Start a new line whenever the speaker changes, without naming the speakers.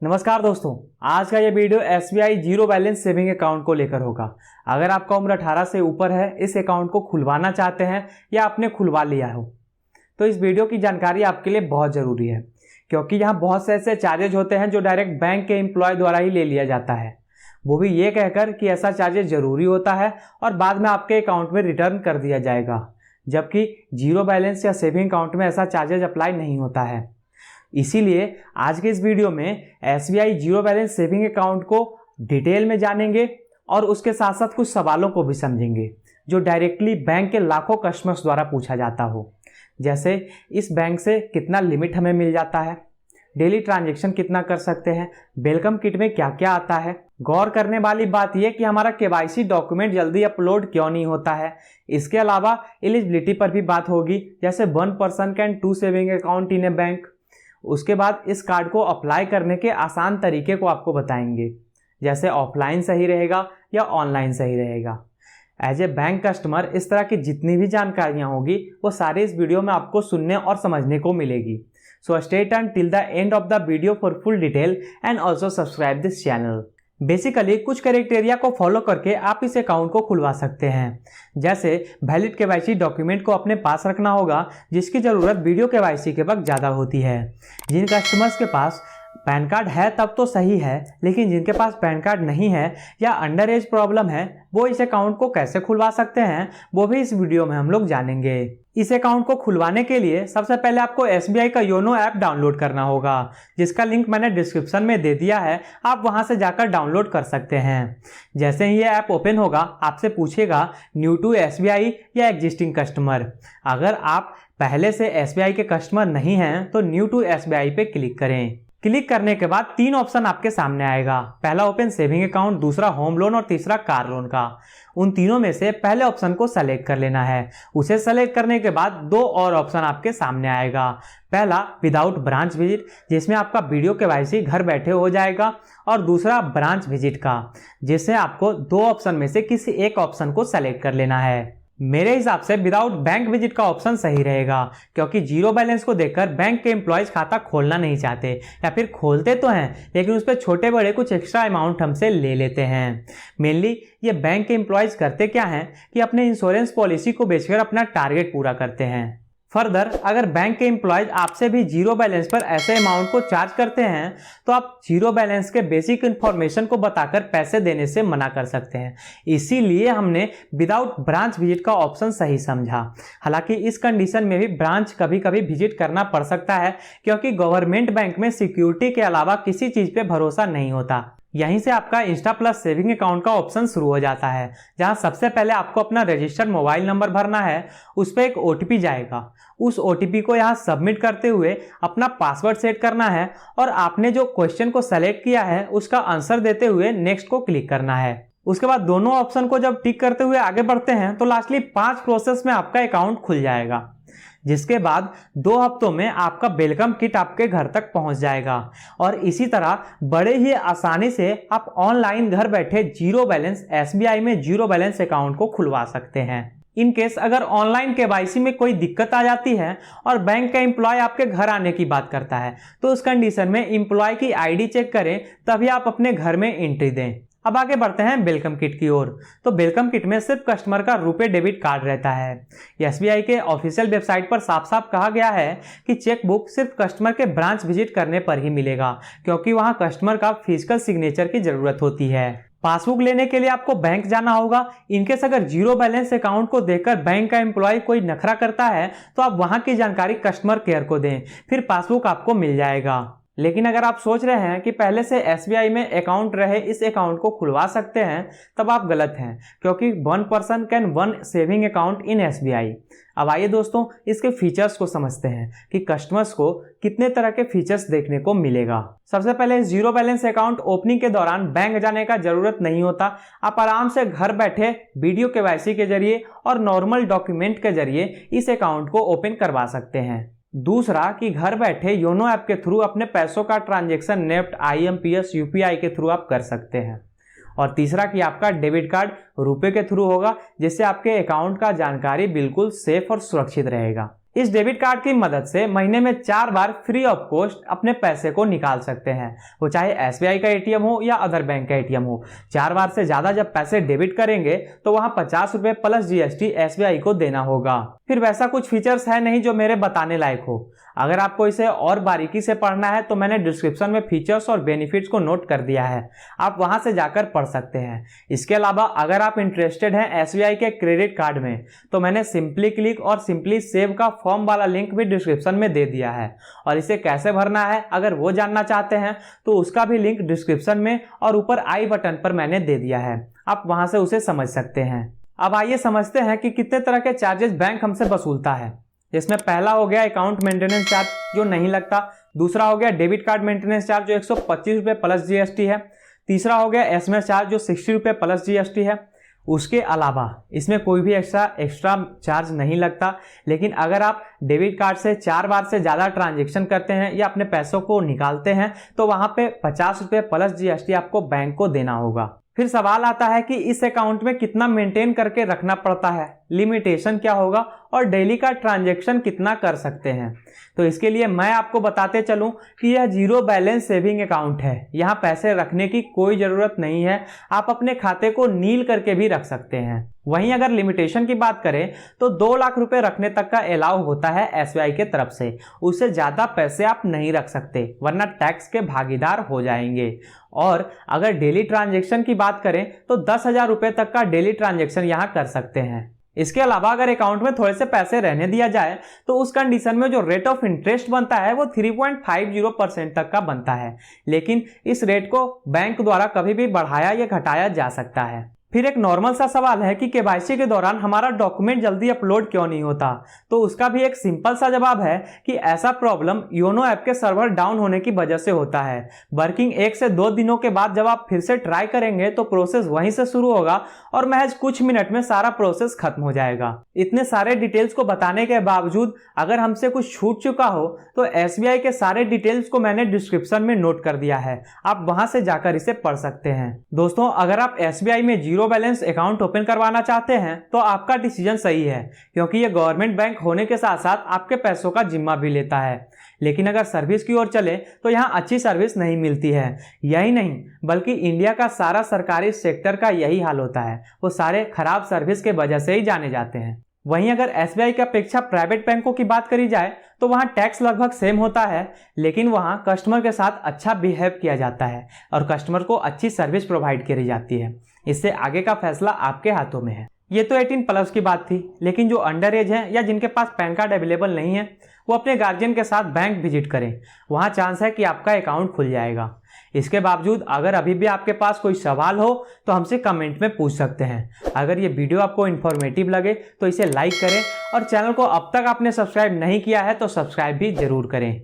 नमस्कार दोस्तों, आज का ये video SBI zero balance saving account को लेकर होगा। अगर आपका उम्र 18 से ऊपर है, इस अकाउंट को खुलवाना चाहते हैं या आपने खुलवा लिया हो, तो इस वीडियो की जानकारी आपके लिए बहुत ज़रूरी है, क्योंकि यहाँ बहुत से ऐसे चार्जेज होते हैं जो डायरेक्ट बैंक के एम्प्लॉय द्वारा ही ले लिया जाता है, वो भी ये कहकर कि ऐसा चार्जेज ज़रूरी होता है और बाद में आपके अकाउंट में रिटर्न कर दिया जाएगा, जबकि जीरो बैलेंस या सेविंग अकाउंट में ऐसा चार्जेज अप्लाई नहीं होता है। इसीलिए आज के इस वीडियो में SBI zero balance saving account को डिटेल में जानेंगे और उसके साथ साथ कुछ सवालों को भी समझेंगे जो डायरेक्टली बैंक के लाखों कस्टमर्स द्वारा पूछा जाता हो, जैसे इस बैंक से कितना लिमिट हमें मिल जाता है, डेली ट्रांजैक्शन कितना कर सकते हैं, वेलकम किट में क्या क्या आता है। गौर करने वाली बात यह कि हमारा KYC डॉक्यूमेंट जल्दी अपलोड क्यों नहीं होता है। इसके अलावा एलिजिबिलिटी पर भी बात होगी, जैसे 1 person can 2 saving account in A bank. उसके बाद इस कार्ड को अप्लाई करने के आसान तरीके को आपको बताएंगे, जैसे ऑफलाइन सही रहेगा या ऑनलाइन सही रहेगा। एज ए बैंक कस्टमर इस तरह की जितनी भी जानकारियां होगी वो सारी इस वीडियो में आपको सुनने और समझने को मिलेगी। So stay tuned till the end of the video for full detail and also subscribe this channel. Basically कुछ क्राइटेरिया को फॉलो करके आप इस अकाउंट को खुलवा सकते हैं, जैसे वैलिड KYC डॉक्यूमेंट को अपने पास रखना होगा, जिसकी ज़रूरत वीडियो KYC के वक्त ज़्यादा होती है। जिन कस्टमर्स के पास पैन कार्ड है तब तो सही है, लेकिन जिनके पास पैन कार्ड नहीं है या अंडर एज प्रॉब्लम है, वो इस अकाउंट को कैसे खुलवा सकते हैं वो भी इस वीडियो में हम लोग जानेंगे। इस अकाउंट को खुलवाने के लिए सबसे पहले आपको SBI का योनो ऐप डाउनलोड करना होगा, जिसका लिंक मैंने डिस्क्रिप्शन में दे दिया है, आप वहां से जाकर डाउनलोड कर सकते हैं। जैसे ही ये ऐप ओपन होगा आपसे पूछेगा न्यू टू SBI या एग्जिस्टिंग कस्टमर। अगर आप पहले से SBI के कस्टमर नहीं हैं तो न्यू टू SBI पे क्लिक करें। क्लिक करने के बाद 3 ऑप्शन आपके सामने आएगा, पहला ओपन सेविंग अकाउंट, दूसरा होम लोन और तीसरा कार लोन का। उन तीनों में से पहले ऑप्शन को सेलेक्ट कर लेना है। उसे सेलेक्ट करने के बाद 2 और ऑप्शन आपके सामने आएगा, पहला विदाउट ब्रांच विजिट, जिसमें आपका वीडियो KYC घर बैठे हो जाएगा, और दूसरा ब्रांच विजिट का, जिससे आपको 2 ऑप्शन में से किसी एक ऑप्शन को सेलेक्ट कर लेना है। मेरे हिसाब से विदाउट बैंक विजिट का ऑप्शन सही रहेगा, क्योंकि जीरो बैलेंस को देखकर बैंक के एम्प्लॉयज खाता खोलना नहीं चाहते, या फिर खोलते तो हैं लेकिन उस पर छोटे बड़े कुछ एक्स्ट्रा अमाउंट हमसे ले लेते हैं। मेनली ये बैंक के एम्प्लॉयज करते क्या हैं कि अपने इंश्योरेंस पॉलिसी को बेचकर अपना टारगेट पूरा करते हैं। फर्दर अगर बैंक के एम्प्लॉयज आपसे भी जीरो बैलेंस पर ऐसे अमाउंट को चार्ज करते हैं तो आप जीरो बैलेंस के बेसिक इन्फॉर्मेशन को बताकर पैसे देने से मना कर सकते हैं। इसीलिए हमने विदाउट ब्रांच विजिट का ऑप्शन सही समझा। हालांकि इस कंडीशन में भी ब्रांच कभी कभी विजिट करना पड़ सकता है, क्योंकि गवर्नमेंट बैंक में सिक्योरिटी के अलावा किसी चीज पे भरोसा नहीं होता। यहीं से आपका इंस्टा प्लस सेविंग अकाउंट का ऑप्शन शुरू हो जाता है, जहां सबसे पहले आपको अपना रजिस्टर्ड मोबाइल नंबर भरना है, उस पर एक OTP जाएगा। उस OTP को यहां सबमिट करते हुए अपना पासवर्ड सेट करना है और आपने जो क्वेश्चन को सेलेक्ट किया है उसका आंसर देते हुए नेक्स्ट को क्लिक करना है। उसके बाद दोनों ऑप्शन को जब टिक करते हुए आगे बढ़ते हैं तो लास्टली 5 प्रोसेस में आपका अकाउंट खुल जाएगा, जिसके बाद 2 हफ्तों में आपका वेलकम किट आपके घर तक पहुंच जाएगा। और इसी तरह बड़े ही आसानी से आप ऑनलाइन घर बैठे जीरो बैलेंस SBI में जीरो बैलेंस अकाउंट को खुलवा सकते हैं। इन केस अगर ऑनलाइन KYC में कोई दिक्कत आ जाती है और बैंक का एम्प्लॉय आपके घर आने की बात करता है, तो उस कंडीशन में एम्प्लॉय की ID चेक करें, तभी आप अपने घर में एंट्री दें। अब आगे बढ़ते हैं वेलकम किट की ओर। तो वेलकम किट में सिर्फ कस्टमर का रुपए डेबिट कार्ड रहता है। SBI के ऑफिशियल वेबसाइट पर साफ साफ कहा गया है कि चेकबुक सिर्फ कस्टमर के ब्रांच विजिट करने पर ही मिलेगा, क्योंकि वहां कस्टमर का फिजिकल सिग्नेचर की जरूरत होती है। पासबुक लेने के लिए आपको बैंक जाना होगा। इनकेस अगर जीरो बैलेंस अकाउंट को देखकर बैंक का एम्प्लॉय कोई नखरा करता है तो आप वहां की जानकारी कस्टमर केयर को दें, फिर पासबुक आपको मिल जाएगा। लेकिन अगर आप सोच रहे हैं कि पहले से SBI में अकाउंट रहे इस अकाउंट को खुलवा सकते हैं, तब आप गलत हैं, क्योंकि 1 person can 1 saving account in SBI। अब आइए दोस्तों इसके फीचर्स को समझते हैं कि कस्टमर्स को कितने तरह के फीचर्स देखने को मिलेगा। सबसे पहले जीरो बैलेंस अकाउंट ओपनिंग के दौरान बैंक जाने का जरूरत नहीं होता। आप आराम से घर बैठे वीडियो KYC के जरिए और नॉर्मल डॉक्यूमेंट के जरिए इस अकाउंट को ओपन करवा सकते हैं। दूसरा कि घर बैठे योनो ऐप के थ्रू अपने पैसों का ट्रांजैक्शन नेफ्ट, IMPS, UPI के थ्रू आप कर सकते हैं। और तीसरा कि आपका डेबिट कार्ड रुपए के थ्रू होगा, जिससे आपके अकाउंट का जानकारी बिल्कुल सेफ और सुरक्षित रहेगा। इस डेबिट कार्ड की मदद से महीने में 4 बार फ्री ऑफ कॉस्ट अपने पैसे को निकाल सकते हैं, वो चाहे एसबीआई का एटीएम हो या अदर बैंक का एटीएम हो। 4 बार से ज्यादा जब पैसे डेबिट करेंगे तो वहां 50 रुपए प्लस जीएसटी एसबीआई को देना होगा। फिर वैसा कुछ फीचर्स है नहीं जो मेरे बताने लायक हो। अगर आपको इसे और बारीकी से पढ़ना है तो मैंने डिस्क्रिप्शन में फीचर्स और बेनिफिट्स को नोट कर दिया है, आप वहां से जाकर पढ़ सकते हैं। इसके अलावा अगर आप इंटरेस्टेड हैं एसबीआई के क्रेडिट कार्ड में तो मैंने सिंपली क्लिक और सिंपली सेव का फॉर्म वाला लिंक भी डिस्क्रिप्शन में दे दिया है, और इसे कैसे भरना है अगर वो जानना चाहते हैं तो उसका भी लिंक डिस्क्रिप्शन में और ऊपर आई बटन पर मैंने दे दिया है, आप वहां से उसे समझ सकते हैं। अब आइए समझते हैं कि कितने तरह के चार्जेस बैंक हमसे वसूलता है। जिसमें पहला हो गया अकाउंट मेंटेनेंस चार्ज जो नहीं लगता, दूसरा हो गया डेबिट कार्ड मेंटेनेंस चार्ज जो 125 रुपये प्लस जीएसटी है, तीसरा हो गया एसएमएस चार्ज जो 60 रुपये प्लस जीएसटी है। उसके अलावा इसमें कोई भी एक्स्ट्रा चार्ज नहीं लगता, लेकिन अगर आप डेबिट कार्ड से 4 बार से ज़्यादा ट्रांजैक्शन करते हैं या अपने पैसों को निकालते हैं तो वहाँ पे 50 रुपये प्लस जीएसटी आपको बैंक को देना होगा। फिर सवाल आता है कि इस अकाउंट में कितना मेंटेन करके रखना पड़ता है, लिमिटेशन क्या होगा और डेली का ट्रांजैक्शन कितना कर सकते हैं। तो इसके लिए मैं आपको बताते चलूं कि यह जीरो बैलेंस सेविंग अकाउंट है, यहाँ पैसे रखने की कोई ज़रूरत नहीं है, आप अपने खाते को नील करके भी रख सकते हैं। वहीं अगर लिमिटेशन की बात करें तो 2 लाख रुपए रखने तक का अलाउ होता है एसबीआई के तरफ से, उससे ज़्यादा पैसे आप नहीं रख सकते वरना टैक्स के भागीदार हो जाएंगे। और अगर डेली ट्रांजैक्शन की बात करें तो 10,000 रुपये तक का डेली ट्रांजैक्शन यहाँ कर सकते हैं। इसके अलावा अगर अकाउंट में थोड़े से पैसे रहने दिया जाए तो उस कंडीशन में जो रेट ऑफ इंटरेस्ट बनता है वो 3.50% तक का बनता है, लेकिन इस रेट को बैंक द्वारा कभी भी बढ़ाया या घटाया जा सकता है। फिर एक नॉर्मल सा सवाल है कि केवाईसी के दौरान हमारा डॉक्यूमेंट जल्दी अपलोड क्यों नहीं होता, तो उसका भी एक सिंपल सा जवाब है कि ऐसा प्रॉब्लम योनो ऐप के सर्वर डाउन होने की वजह से होता है। वर्किंग 1 से 2 दिनों के बाद जब आप फिर से ट्राई करेंगे तो प्रोसेस वहीं से शुरू होगा और महज कुछ मिनट में सारा प्रोसेस खत्म हो जाएगा। इतने सारे डिटेल्स को बताने के बावजूद अगर हमसे कुछ छूट चुका हो तो एसबीआई के सारे डिटेल्स को मैंने डिस्क्रिप्शन में नोट कर दिया है, आप वहां से जाकर इसे पढ़ सकते हैं। दोस्तों, अगर आप एसबीआई में जीरो बैलेंस अकाउंट ओपन करवाना चाहते हैं तो आपका डिसीजन सही है, क्योंकि ये गवर्नमेंट बैंक होने के साथ साथ आपके पैसों का जिम्मा भी लेता है। लेकिन अगर सर्विस की ओर चले तो यहाँ अच्छी सर्विस नहीं मिलती है। यही नहीं बल्कि इंडिया का सारा सरकारी सेक्टर का यही हाल होता है, वो सारे खराब सर्विस के वजह से ही जाने जाते हैं। वहीं अगर एसबीआई की अपेक्षा प्राइवेट बैंकों की बात करी जाए तो वहाँ टैक्स लगभग सेम होता है, लेकिन वहाँ कस्टमर के साथ अच्छा बिहेव किया जाता है और कस्टमर को अच्छी सर्विस प्रोवाइड करी जाती है। इससे आगे का फैसला आपके हाथों में है। ये तो 18+ की बात थी, लेकिन जो अंडर एज हैं या जिनके पास पैन कार्ड अवेलेबल नहीं है वो अपने गार्जियन के साथ बैंक विजिट करें, वहाँ चांस है कि आपका अकाउंट खुल जाएगा। इसके बावजूद अगर अभी भी आपके पास कोई सवाल हो तो हमसे कमेंट में पूछ सकते हैं। अगर ये वीडियो आपको इन्फॉर्मेटिव लगे तो इसे लाइक करें और चैनल को अब तक आपने सब्सक्राइब नहीं किया है तो सब्सक्राइब भी जरूर करें।